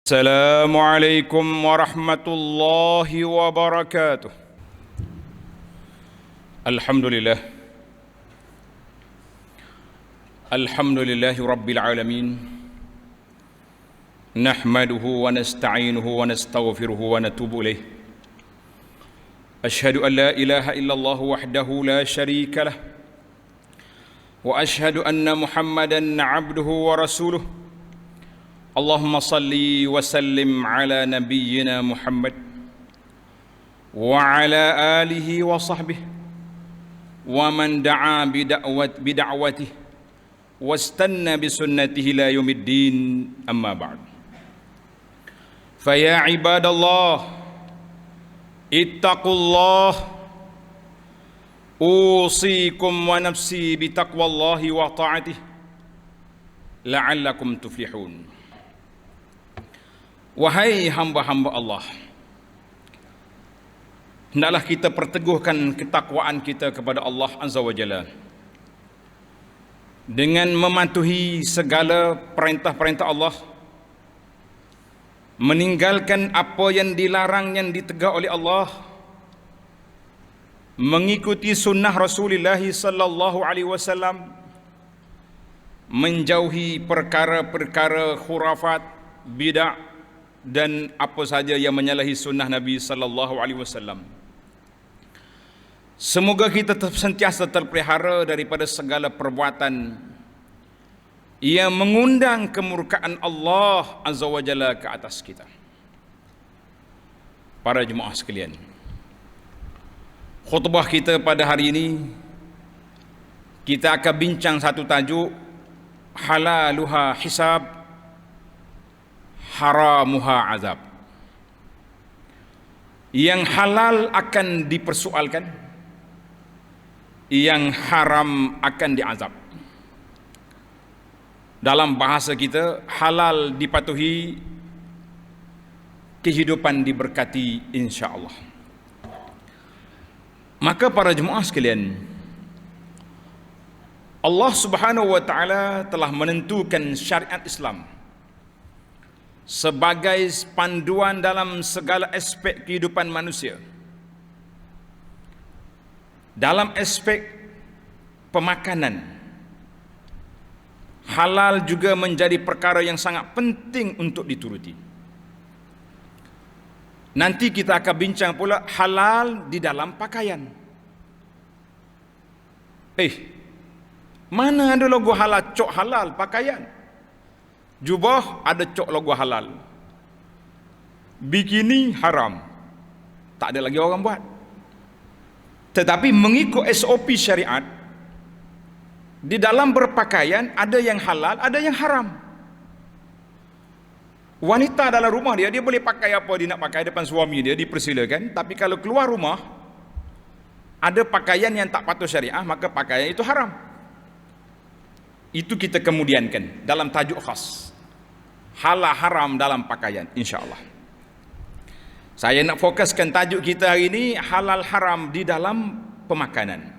Assalamualaikum warahmatullahi wabarakatuh. Alhamdulillah. Alhamdulillahi rabbil alamin. Nahmaduhu wa nasta'inuhu wa nastaghfiruhu wa natubu ilaih. Ashhadu an la ilaha illallah wahdahu la syarika lah. Wa ashhadu anna Muhammadan 'abduhu wa rasuluh. Allahumma salli wa sallim ala nabiyyina Muhammad wa ala alihi wa sahbihi wa man da'a bida'watihi wastanna bisunnatihi la yaumiddin, amma ba'd. Faya ibadallah ittaqullah usikum wa nafsi bitaqwallahi wa ta'atihi la'allakum tuflihun. Wahai hamba-hamba Allah, hendaklah kita perteguhkan ketakwaan kita kepada Allah Azza wa Jalla dengan mematuhi segala perintah-perintah Allah, meninggalkan apa yang dilarang yang ditegak oleh Allah, mengikuti sunnah Rasulullah sallallahu alaihi wasallam, menjauhi perkara-perkara khurafat, bidah dan apa saja yang menyalahi sunnah Nabi sallallahu alaihi wasallam. Semoga kita sentiasa terpelihara daripada segala perbuatan yang mengundang kemurkaan Allah Azza wa Jalla ke atas kita. Para jemaah sekalian, khutbah kita pada hari ini kita akan bincang satu tajuk, halaluha hisab, haramuha azab. Yang halal akan dipersoalkan, yang haram akan diazab. Dalam bahasa kita, halal dipatuhi, kehidupan diberkati insya-Allah. Maka para jemaah sekalian, Allah Subhanahu wa taala telah menentukan syariat Islam sebagai panduan dalam segala aspek kehidupan manusia. Dalam aspek pemakanan, halal juga menjadi perkara yang sangat penting untuk dituruti. Nanti kita akan bincang pula halal di dalam pakaian. Mana ada logo halal, cok halal pakaian? Jubah ada cok logo halal, bikini haram, tak ada lagi orang buat. Tetapi mengikut SOP syariat, di dalam berpakaian ada yang halal, ada yang haram. Wanita dalam rumah dia boleh pakai apa dia nak pakai depan suami dia, dipersilakan. Tapi kalau keluar rumah ada pakaian yang tak patuh syariah, maka pakaian itu haram. Itu kita kemudiankan dalam tajuk khas, halal haram dalam pakaian, insya-Allah. Saya nak fokuskan tajuk kita hari ini, halal haram di dalam pemakanan.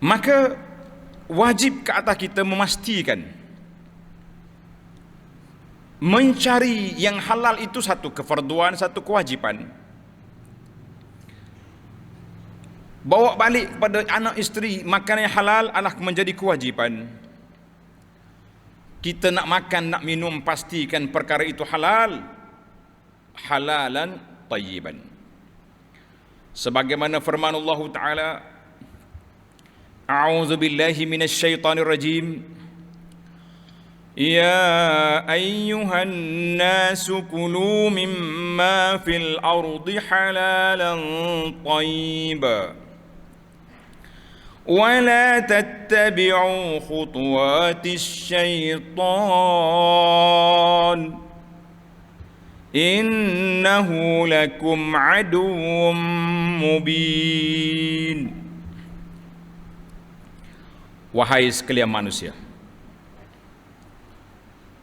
Maka wajib ke atas kita memastikan mencari yang halal itu satu kefarduan, satu kewajipan. Bawa balik kepada anak isteri makanan yang halal adalah menjadi kewajipan. Kita nak makan, nak minum, pastikan perkara itu halal, halalan tayyiban. Sebagaimana firman Allah Ta'ala, A'udzu billahi minasy syaithanir rajim. Ya ayyuhan nasu kulu mimma fil ardi halalan tayyiban ولا تتبعوا خطوات الشيطان إنه لكم عدو مبين. Wahai sekalian manusia,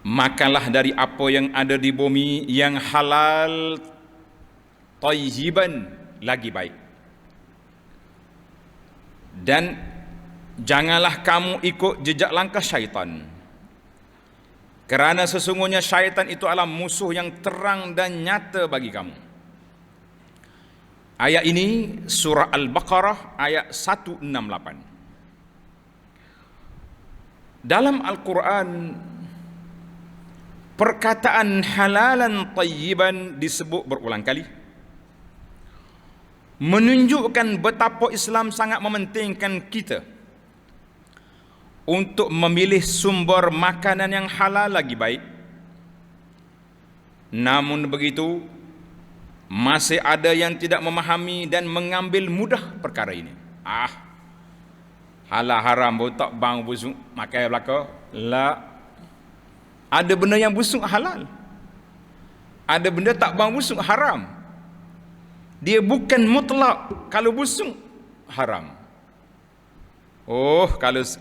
makanlah dari apa yang ada di bumi yang halal, tayyiban, lagi baik. Dan janganlah kamu ikut jejak langkah syaitan. Kerana sesungguhnya syaitan itu adalah musuh yang terang dan nyata bagi kamu. Ayat ini surah Al-Baqarah ayat 168. Dalam Al-Quran, perkataan halalan tayyiban disebut berulang kali, menunjukkan betapa Islam sangat mementingkan kita untuk memilih sumber makanan yang halal lagi baik. Namun begitu, masih ada yang tidak memahami dan mengambil mudah perkara ini. Halal haram tak bang busuk makan belaka. La. Ada benda yang busuk halal. Ada benda tak bang busuk haram. Dia bukan mutlak kalau busuk haram.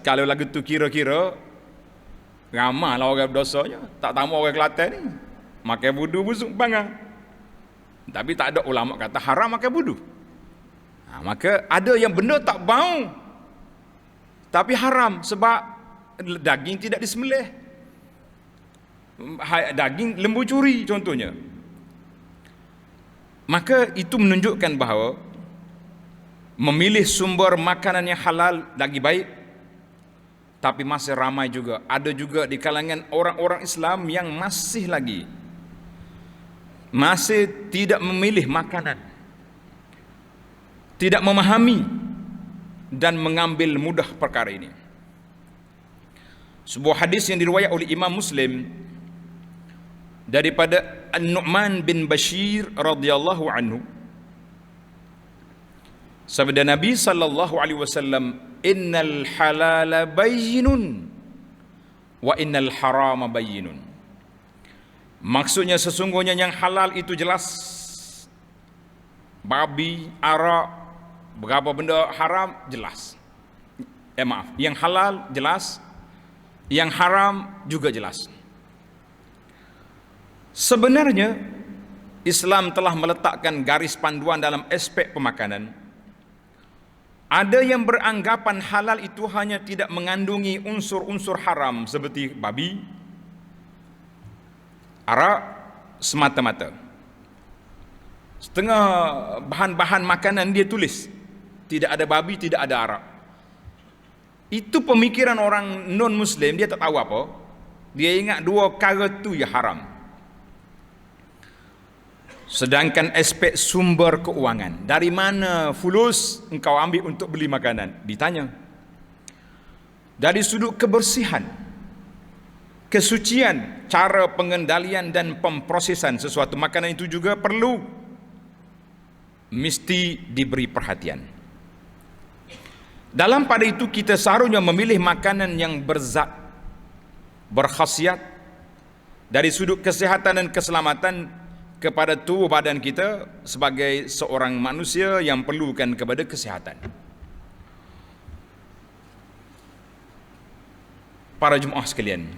Kalau lagu tu kira-kira ramahlah orang berdosanya. Tak tamu orang Kelantan ni makan budu busuk bangang. Tapi tak ada ulama kata haram makan budu. Maka ada yang benda tak bau tapi haram sebab daging tidak disembelih. Daging lembu curi contohnya. Maka itu menunjukkan bahawa memilih sumber makanan yang halal lagi baik. Tapi masih ramai juga, ada juga di kalangan orang-orang Islam yang masih tidak memilih makanan, tidak memahami dan mengambil mudah perkara ini. Sebuah hadis yang diriwayat oleh Imam Muslim daripada An-Nu'man bin Bashir radhiyallahu anhu, sabda Nabi sallallahu alaihi wasallam, innal halala bayyinun wa innal harama bayyinun. Maksudnya sesungguhnya yang halal itu jelas. Babi, arak, berapa benda haram jelas. Yang halal jelas, yang haram juga jelas. Sebenarnya Islam telah meletakkan garis panduan dalam aspek pemakanan. Ada yang beranggapan halal itu hanya tidak mengandungi unsur-unsur haram seperti babi, arak semata-mata. Setengah bahan-bahan makanan dia tulis tidak ada babi, tidak ada arak. Itu pemikiran orang non-Muslim, dia tak tahu apa. Dia ingat dua perkara tu ya haram. Sedangkan aspek sumber keuangan, dari mana fulus engkau ambil untuk beli makanan? Ditanya. Dari sudut kebersihan, kesucian, cara pengendalian dan pemprosesan sesuatu makanan itu juga perlu mesti diberi perhatian. Dalam pada itu kita seharusnya memilih makanan yang berzat, berkhasiat dari sudut kesihatan dan keselamatan kepada tubuh badan kita sebagai seorang manusia yang perlukan kepada kesihatan. Para jemaah sekalian,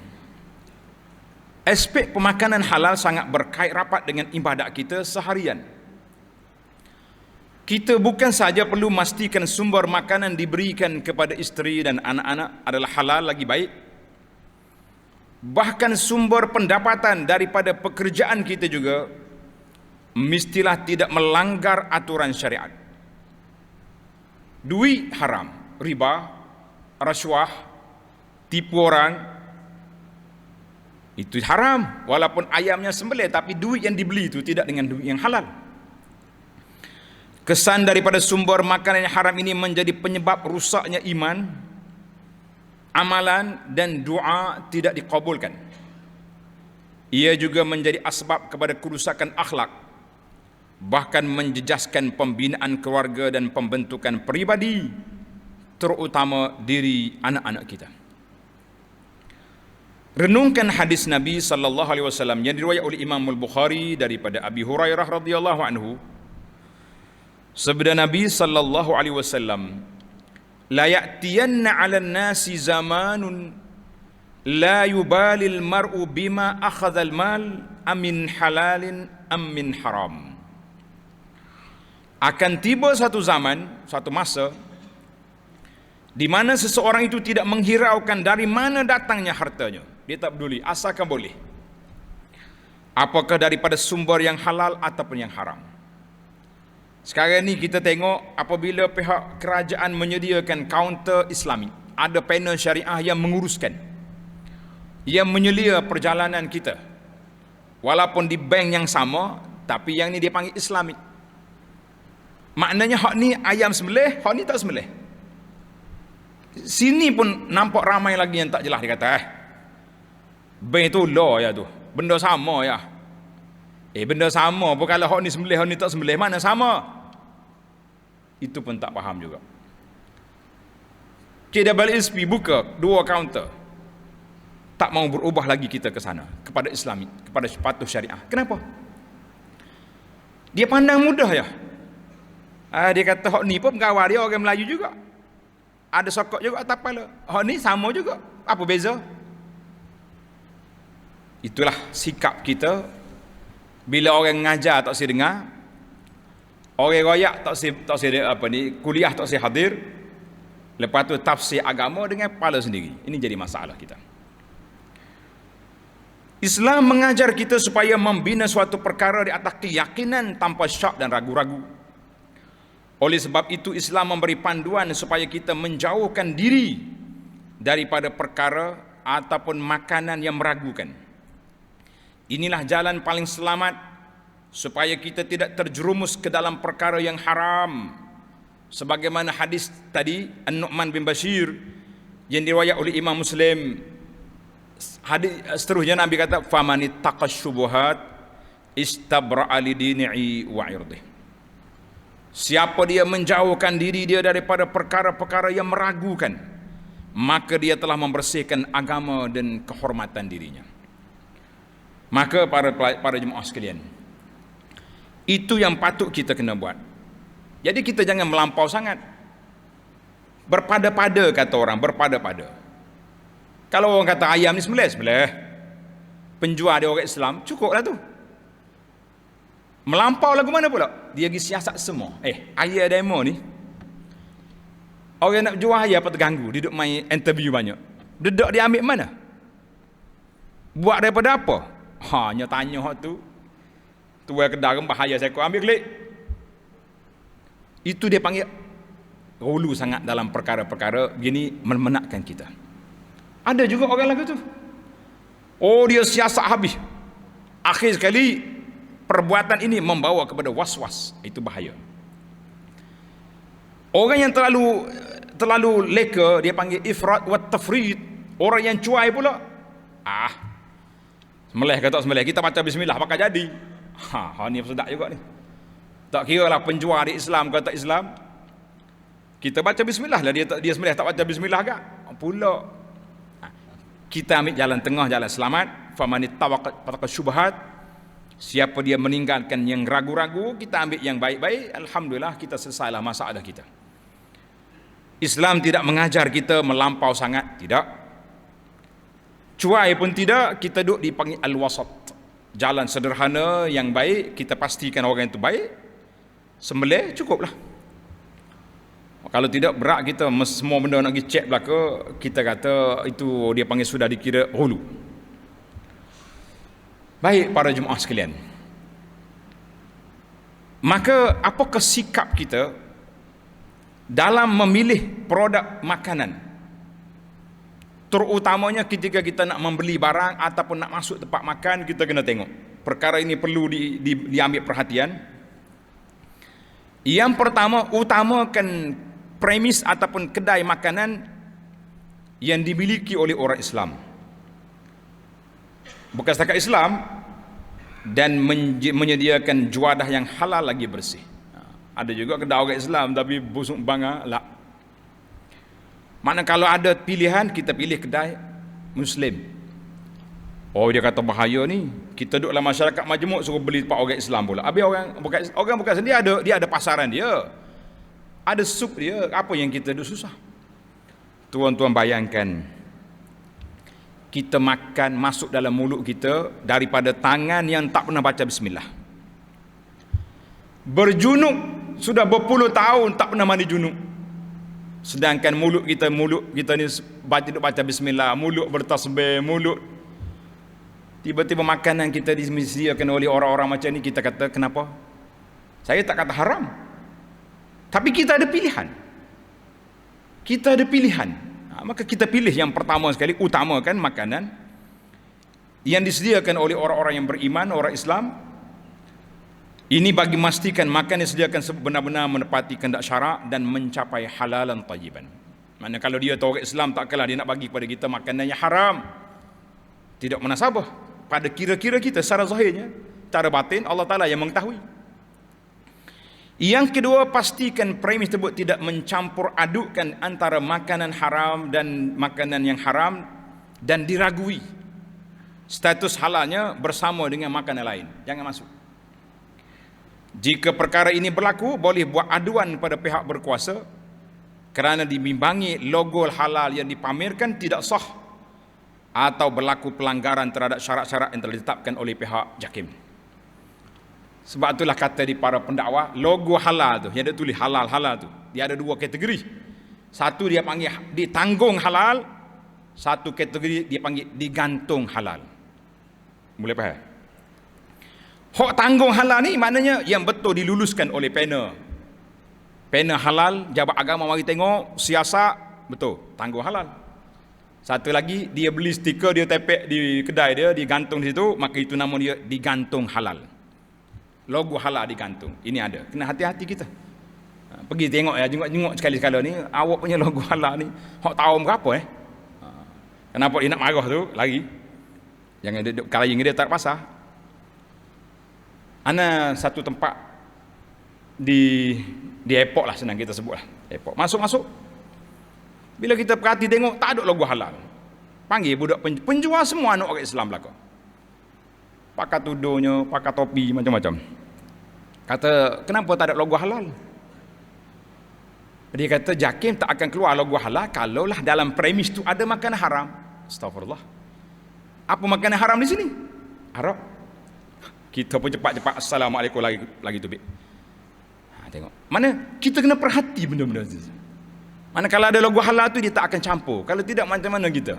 aspek pemakanan halal sangat berkait rapat dengan ibadat kita seharian. Kita bukan saja perlu memastikan sumber makanan diberikan kepada isteri dan anak-anak adalah halal lagi baik, bahkan sumber pendapatan daripada pekerjaan kita juga mestilah tidak melanggar aturan syariat. Duit haram, riba, rasuah, tipu orang, itu haram. Walaupun ayamnya sembelih, tapi duit yang dibeli itu tidak dengan duit yang halal. Kesan daripada sumber makanan yang haram ini menjadi penyebab rusaknya iman, amalan dan doa tidak dikabulkan. Ia juga menjadi asbab kepada kerusakan akhlak, bahkan menjejaskan pembinaan keluarga dan pembentukan peribadi, terutama diri anak-anak kita. Renungkan hadis Nabi sallallahu alaihi wasallam yang diriwayat oleh Imam Al-Bukhari daripada Abi Hurairah radhiyallahu anhu. Sabda Nabi sallallahu alaihi wasallam, la ya'tiyanna 'alan nasi zamanun la yubalil mar'u bima akhadha al-mal amin halalin am min haram. Akan tiba satu zaman, satu masa di mana seseorang itu tidak menghiraukan dari mana datangnya hartanya, Dia tak peduli, asalkan boleh. Apakah daripada sumber yang halal ataupun yang haram. Sekarang ni kita tengok apabila pihak kerajaan menyediakan kaunter Islami, ada panel syariah yang menguruskan, yang menyelia perjalanan kita. Walaupun di bank yang sama, tapi yang ni dia panggil Islami. Maknanya hak ni ayam sembelih, hak ni tak sembelih. Sini pun nampak ramai lagi yang tak jelas. Dia kata bank tu law ya tu, benda sama ya. Benda sama pun kalau hak ni sembelih, hak ni tak sembelih, mana sama? Itu pun tak faham juga. KWSP buka 2 kaunter, tak mau berubah lagi kita ke sana, kepada Islami, kepada patuh syariah. Kenapa? Dia pandang mudah ya. Dia kata hak ni pun pegawai dia orang Melayu juga, ada sokok juga atas kepala, hak ni sama juga, apa beza? Itulah sikap kita. Bila orang ngajar tak si dengar, orang royak tak si kuliah tak si hadir, lepas tu tafsir agama dengan kepala sendiri. Ini jadi masalah kita. Islam mengajar kita supaya membina suatu perkara di atas keyakinan tanpa syak dan ragu-ragu. Oleh sebab itu Islam memberi panduan supaya kita menjauhkan diri daripada perkara ataupun makanan yang meragukan. Inilah jalan paling selamat supaya kita tidak terjerumus ke dalam perkara yang haram. Sebagaimana hadis tadi An-Nu'man bin Bashir yang diriwayat oleh Imam Muslim. Hadis seterusnya Nabi kata, "Famani taqasyubuhat istabra'a lidini'i wa 'irdihi." Siapa dia menjauhkan diri dia daripada perkara-perkara yang meragukan, maka dia telah membersihkan agama dan kehormatan dirinya. Maka para jemaah sekalian, itu yang patut kita kena buat. Jadi kita jangan melampau sangat. Berpada-pada kata orang, berpada-pada. Kalau orang kata ayam ni sembelih, penjual dia orang Islam, cukuplah tu. Melampau lagu mana pula? Dia pergi siasat semua. Ayam demo ni, orang nak jual ayam apa terganggu, dia duduk main interview banyak. Duduk dia ambil mana? Buat daripada apa? Hanya tanya hak tu. Tuai kedai rembah ayam saya ambil klik. Itu dia panggil hulu sangat dalam perkara-perkara begini, memenatkan kita. Ada juga orang lagu tu. Dia siasat habis. Akhir sekali perbuatan ini membawa kepada was-was. Itu bahaya. Orang yang terlalu leka dia panggil ifrat wa tafrid. Orang yang cuai pula. Sembelih ke tak sembelih, kita baca bismillah pakai jadi. Ni sedap juga ni. Tak kira lah penjual di Islam ke tak Islam. Kita baca bismillah lah, dia sembelih tak baca bismillah ke? Pula. Kita ambil jalan tengah, jalan selamat. Famani tawaqa syubhat. Siapa dia meninggalkan yang ragu-ragu, kita ambil yang baik-baik. Alhamdulillah kita selesailah masalah kita. Islam tidak mengajar kita melampau sangat, tidak. Cuai pun tidak, kita duduk dipanggil al-wasat. Jalan sederhana yang baik, kita pastikan orang itu baik. Sembelih cukuplah. Kalau tidak berat kita semua benda nak pergi cek belaka, kita kata itu dia panggil sudah dikira hulu. Baik para jemaah sekalian. Maka apakah sikap kita dalam memilih produk makanan? Terutamanya ketika kita nak membeli barang ataupun nak masuk tempat makan, kita kena tengok. Perkara ini perlu diambil perhatian. Yang pertama, utamakan premis ataupun kedai makanan yang dimiliki oleh orang Islam. Bukan setakat Islam, dan menyediakan juadah yang halal lagi bersih. Ada juga kedai orang Islam tapi busuk bangga lah. Mana kalau ada pilihan, kita pilih kedai Muslim. Dia kata bahaya ni. Kita duduk dalam masyarakat majmuk suruh beli tempat orang Islam pula. Habis orang bukan sendiri dia ada pasaran dia. Ada sup dia. Apa yang kita duduk susah? Tuan-tuan bayangkan, kita makan masuk dalam mulut kita daripada tangan yang tak pernah baca bismillah. Berjunuk sudah berpuluh tahun tak pernah mandi junuk. Sedangkan mulut kita ni baca bismillah, mulut bertasbih, mulut Tiba-tiba makanan kita disediakan oleh orang-orang macam ni, kita kata kenapa? Saya tak kata haram, tapi kita ada pilihan. Kita ada pilihan. Maka kita pilih yang pertama sekali, utamakan makanan yang disediakan oleh orang-orang yang beriman, orang Islam. Ini bagi memastikan makan yang disediakan benar-benar menepati kehendak syarak dan mencapai halalan tayyiban. Mana kalau dia tahu orang Islam, takkanlah dia nak bagi kepada kita makanan yang haram. Tidak munasabah pada kira-kira kita secara zahirnya. Secara batin Allah Ta'ala yang mengetahui. Yang kedua, pastikan premis tersebut tidak mencampur adukkan antara makanan haram dan makanan yang haram dan diragui status halalnya bersama dengan makanan lain. Jangan masuk. Jika perkara ini berlaku, boleh buat aduan pada pihak berkuasa kerana dibimbangi logo halal yang dipamerkan tidak sah atau berlaku pelanggaran terhadap syarat-syarat yang telah ditetapkan oleh pihak JAKIM. Sebab itulah kata di para pendakwa, logo halal tu, yang dia tulis halal-halal tu, dia ada dua kategori. Satu dia panggil ditanggung halal, satu kategori dia panggil digantung halal. Boleh faham? Hak tanggung halal ni maknanya yang betul diluluskan oleh panel. Panel halal, jabat agama mari tengok, siasat, betul, tanggung halal. Satu lagi, dia beli stiker, dia tepek di kedai dia, digantung di situ, maka itu nama dia digantung halal. Logo halal digantung. Ini ada. Kena hati-hati kita. Pergi tengok ya, jenguk sekali-sekala ni, awak punya logo halal ni, hak tahu berapa Kenapa dia nak marah tu, lari. Jangan duduk kalaying dia tak pasar. Ana satu tempat di airport lah, senang kita sebut lah. Airport. Masuk-masuk. Bila kita perhati tengok, tak ada logo halal. Panggil budak penjual semua anak orang Islam belakang. Pakai tudungnya, pakai topi, macam-macam. Kata, kenapa tak ada logo halal? Dia kata, JAKIM tak akan keluar logo halal kalaulah dalam premis tu ada makanan haram. Astagfirullah. Apa makanan haram di sini? Haram. Kita pun cepat-cepat, Assalamualaikum lagi tu. Tengok. Mana kita kena perhati benda-benda tu. Mana kalau ada logo halal tu dia tak akan campur. Kalau tidak, macam mana kita?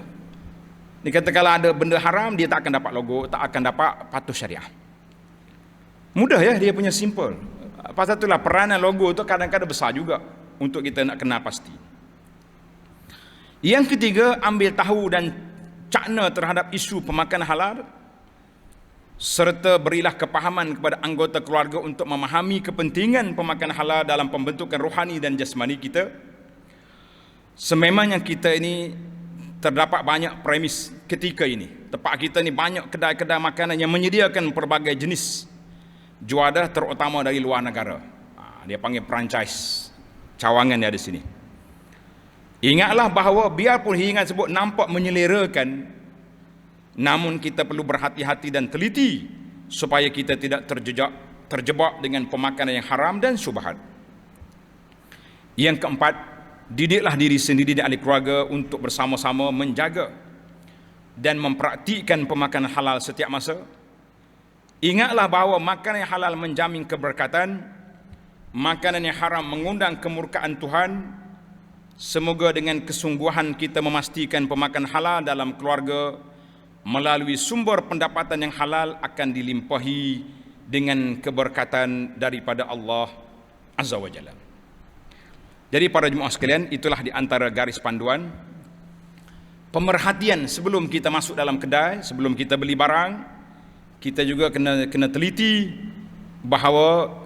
Dia kata kalau ada benda haram dia tak akan dapat logo, tak akan dapat patuh syariah. Mudah ya, dia punya simple. Pasal itulah peranan logo tu kadang-kadang besar juga untuk kita nak kenal pasti. Yang ketiga, ambil tahu dan cakna terhadap isu pemakanan halal, serta berilah kepahaman kepada anggota keluarga untuk memahami kepentingan pemakanan halal dalam pembentukan rohani dan jasmani kita. Sememangnya kita ini terdapat banyak premis ketika ini. Tempat kita ni banyak kedai-kedai makanan yang menyediakan pelbagai jenis juadah, terutama dari luar negara. Dia panggil franchise, cawangan dia ada sini. Ingatlah bahawa biarpun hidangan sebut nampak menyelerakan, namun kita perlu berhati-hati dan teliti supaya kita tidak terjebak dengan pemakanan yang haram dan syubhat. Yang keempat, didiklah diri sendiri dan ahli keluarga untuk bersama-sama menjaga dan mempraktikkan pemakanan halal setiap masa. Ingatlah bahawa makanan yang halal menjamin keberkatan, makanan yang haram mengundang kemurkaan Tuhan. Semoga dengan kesungguhan kita memastikan pemakanan halal dalam keluarga melalui sumber pendapatan yang halal akan dilimpahi dengan keberkatan daripada Allah Azza wa Jalla. Jadi para jemaah sekalian, itulah di antara garis panduan pemerhatian sebelum kita masuk dalam kedai, sebelum kita beli barang. Kita juga kena teliti bahawa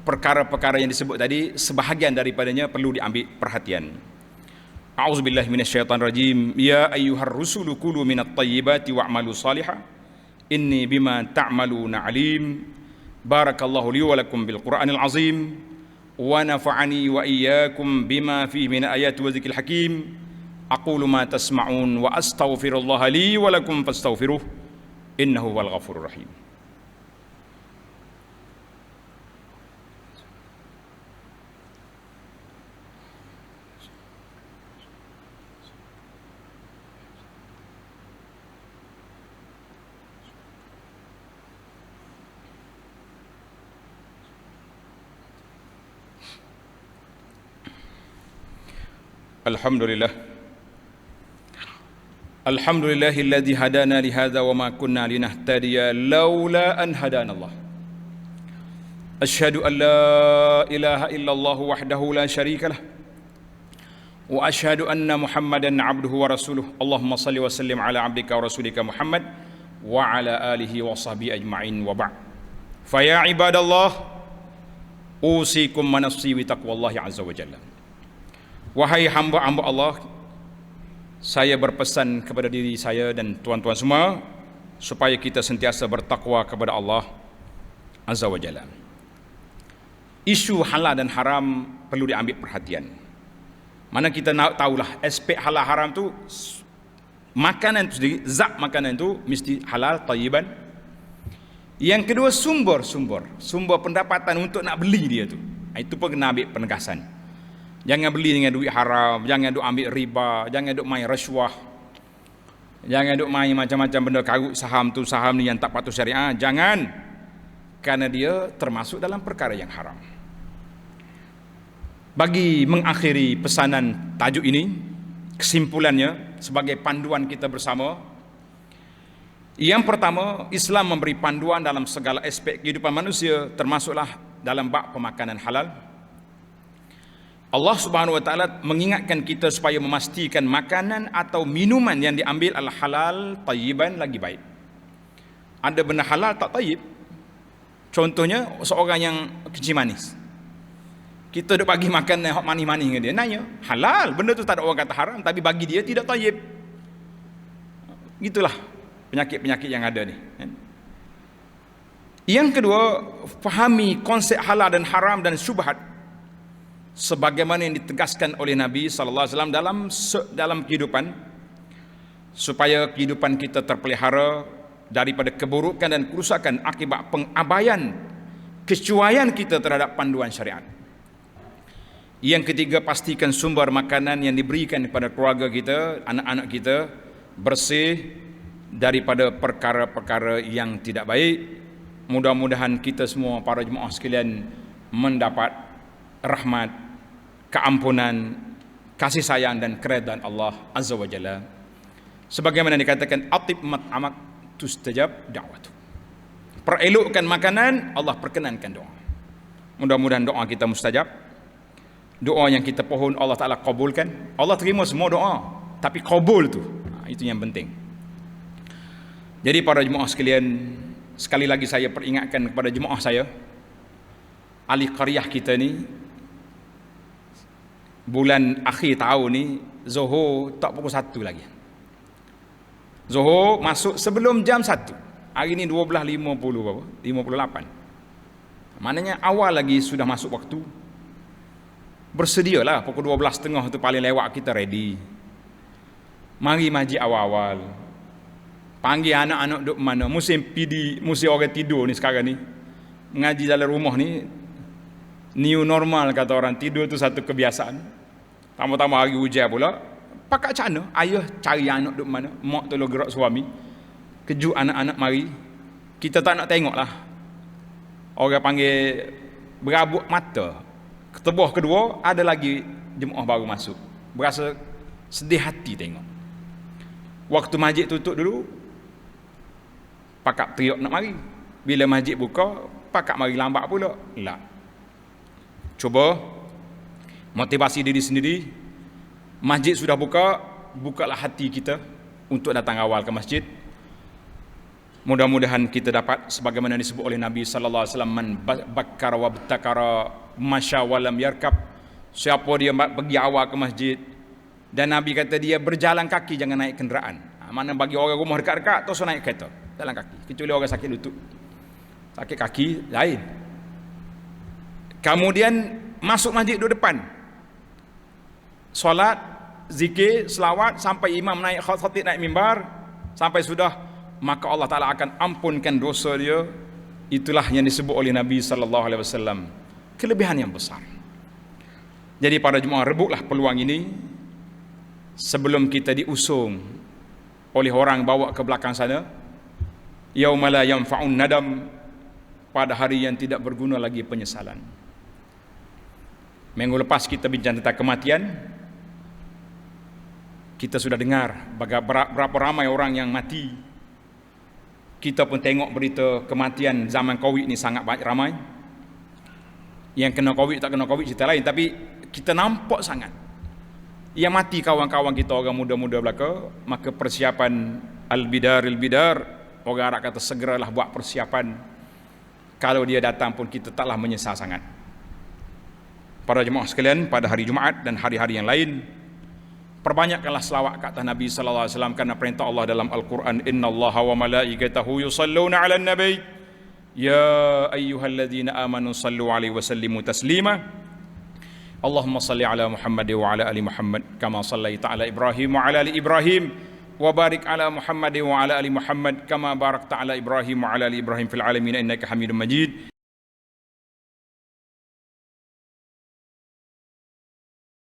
perkara-perkara yang disebut tadi sebahagian daripadanya perlu diambil perhatian. A'udzubillahi minasyaitonirrajim. Ya ayyuhar rusulu kulu minat tayyibati wa'malu salihah inni bima ta'maluna alim. Barakallahu li wa lakum bil Qur'anil azim wa nafa'ani wa iyyakum bima fihi min ayati wa dzikril hakim. Aqulu ma tasma'un wa astaghfirullaha li wa lakum fastaghfiruh innahu wal ghafurur rahim. Alhamdulillah, Alhamdulillahilladzi hadana li hadza wa ma kunna linahtadiya laula an hadanallah. Asyhadu an la ilaha illallah wahdahu la syarikalah wa asyhadu anna Muhammadan abduhu wa rasuluh. Allahumma salli wa sallim ala abdika wa rasulika Muhammad wa ala alihi wa sahbihi ajma'in wa ba'd. Fa ya ibadallah, usikum wa nafsi bi taqwallahi azza wa jalla. Wahai hamba-hamba Allah, saya berpesan kepada diri saya dan tuan-tuan semua supaya kita sentiasa bertakwa kepada Allah azza wa jalla. Isu halal dan haram perlu diambil perhatian. Mana kita nak tahulah aspek halal haram tu, makanan tu sendiri, zat makanan tu mesti halal, tayyiban. Yang kedua, sumber pendapatan untuk nak beli dia tu. Itu pun kena ambil penegasan. Jangan beli dengan duit haram, jangan duk ambil riba, jangan duk main rasuah, jangan duk main macam-macam benda karut saham tu, saham ni yang tak patuh syariah. Jangan, kerana dia termasuk dalam perkara yang haram. Bagi mengakhiri pesanan tajuk ini, kesimpulannya sebagai panduan kita bersama, yang pertama, Islam memberi panduan dalam segala aspek kehidupan manusia, termasuklah dalam bab pemakanan halal. Allah Subhanahu wa taala mengingatkan kita supaya memastikan makanan atau minuman yang diambil adalah halal, tayyiban, lagi baik. Ada benda halal tak tayyib. Contohnya seorang yang kencing manis. Kita duk bagi makan hok manis-manis dengan dia, nanya, halal, benda tu tak ada orang kata haram, tapi bagi dia tidak tayyib. Gitulah penyakit-penyakit yang ada ni. Yang kedua, fahami konsep halal dan haram dan syubhat sebagaimana yang ditegaskan oleh Nabi sallallahu alaihi wasallam dalam kehidupan, supaya kehidupan kita terpelihara daripada keburukan dan kerusakan akibat pengabaian, kecuaian kita terhadap panduan syariat. Yang ketiga, pastikan sumber makanan yang diberikan kepada keluarga kita, anak-anak kita, bersih daripada perkara-perkara yang tidak baik. Mudah-mudahan kita semua para jemaah sekalian mendapat rahmat, keampunan, kasih sayang dan keredaan Allah azza wa jalla. Sebagaimana dikatakan, atib mat'amak tustajab da'watu. Perelokkan makanan, Allah perkenankan doa. Mudah-mudahan doa kita mustajab. Doa yang kita pohon Allah Ta'ala kabulkan. Allah terima semua doa, tapi kabul tu, itu yang penting. Jadi para jemaah sekalian, sekali lagi saya peringatkan kepada jemaah saya, ahli qaryah kita ni, bulan akhir tahun ni Zuhur tak pukul 1 lagi. Zuhur masuk sebelum jam 1. Hari ni 12.50 berapa? 58. Maknanya awal lagi sudah masuk waktu. Bersedialah pukul 12.30 tu paling lewat kita ready. Mari masjid awal-awal. Panggil anak-anak duk mana? Musim PD, musim orang tidur ni sekarang ni. Mengaji dalam rumah ni new normal kata orang, tidur tu satu kebiasaan. Tambah-tambah hari hujan pula, pakak macam mana? Ayah cari anak duk mana, mak tolong gerak suami, kejut anak-anak mari. Kita tak nak tengok lah. Orang panggil berabuk mata. Ketebuh kedua, ada lagi jemaah baru masuk. Berasa sedih hati tengok. Waktu masjid tutup dulu, pakak teriak nak mari. Bila masjid buka, pakak mari lambat pula. Tak. Cuba motivasi diri sendiri. Masjid sudah buka, bukalah hati kita untuk datang awal ke masjid. Mudah-mudahan kita dapat sebagaimana disebut oleh Nabi sallallahu alaihi wasallam, man bakkara wa btakara masya wa lam yarkab. Siapa dia pergi awal ke masjid dan Nabi kata dia berjalan kaki, jangan naik kenderaan. Mana bagi orang rumah dekat-dekat terus naik kereta, jalan kaki. Kecuali orang sakit lutut, sakit kaki lain. Kemudian masuk masjid duduk depan, solat, zikir, selawat sampai imam naik, khatib naik mimbar, sampai sudah, maka Allah Ta'ala akan ampunkan dosa dia. Itulah yang disebut oleh Nabi sallallahu alaihi wasallam, kelebihan yang besar. Jadi para jemaah, rebutlah peluang ini sebelum kita diusung oleh orang bawa ke belakang sana. Yauma la yanfa'un nadam, pada hari yang tidak berguna lagi penyesalan. Minggu lepas kita bincang tentang kematian. Kita sudah dengar berapa ramai orang yang mati. Kita pun tengok berita kematian zaman Covid ni sangat banyak ramai. Yang kena Covid tak kena Covid cerita lain, tapi kita nampak sangat yang mati kawan-kawan kita orang muda-muda belaka. Maka persiapan al-bidar, orang Arab kata segeralah buat persiapan. Kalau dia datang pun kita taklah menyesal sangat. Para jemaah sekalian, pada hari Jumaat dan hari-hari yang lain, perbanyakkanlah selawat ke atas Nabi sallallahu alaihi wasallam, karena perintah Allah dalam Al-Quran, innallaha wa malaikatahu yusalluna 'alan nabi ya ayyuhalladzina amanu sallu alaihi wa sallimu taslima. Allahumma salli ala Muhammad wa ala ali Muhammad kama sallaita ala Ibrahim wa ala ali Ibrahim wa barik ala Muhammad wa ala ali Muhammad kama barakta ala Ibrahim wa ala ali Ibrahim fil alamin innaka Hamidum Majid.